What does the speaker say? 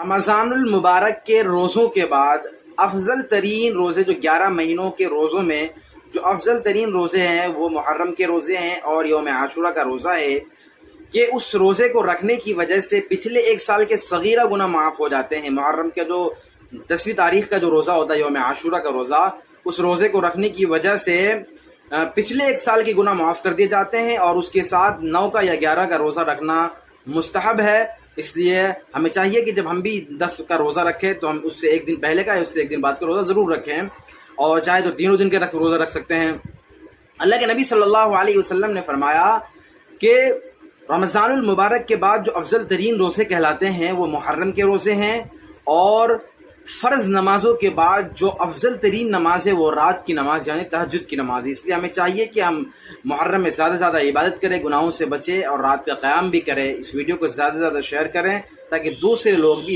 رمضان المبارک کے روزوں کے بعد افضل ترین روزے جو 11 مہینوں کے روزوں میں جو افضل ترین روزے ہیں وہ محرم کے روزے ہیں اور یوم عاشورہ کا روزہ ہے کہ اس روزے کو رکھنے کی وجہ سے پچھلے ایک سال کے صغیرہ گناہ معاف ہو جاتے ہیں۔ محرم کا جو 10ویں تاریخ کا جو روزہ ہوتا ہے یوم عاشورہ کا روزہ، اس روزے کو رکھنے کی وجہ سے پچھلے ایک سال کے گناہ معاف کر دیے جاتے ہیں، اور اس کے ساتھ 9 کا یا 11 کا روزہ رکھنا مستحب ہے۔ اس لیے ہمیں چاہیے کہ جب ہم بھی 10 کا روزہ رکھیں تو ہم اس سے ایک دن پہلے کا یا اس سے ایک دن بعد کا روزہ ضرور رکھیں، اور چاہے تو تینوں دن کے روزہ رکھ سکتے ہیں۔ اللہ کے نبی صلی اللہ علیہ وسلم نے فرمایا کہ رمضان المبارک کے بعد جو افضل ترین روزے کہلاتے ہیں وہ محرم کے روزے ہیں، اور فرض نمازوں کے بعد جو افضل ترین نماز ہے وہ رات کی نماز یعنی تہجد کی نماز ہے۔ اس لیے ہمیں چاہیے کہ ہم محرم میں زیادہ سے زیادہ عبادت کریں، گناہوں سے بچیں اور رات کا قیام بھی کریں۔ اس ویڈیو کو زیادہ سے زیادہ شیئر کریں تاکہ دوسرے لوگ بھی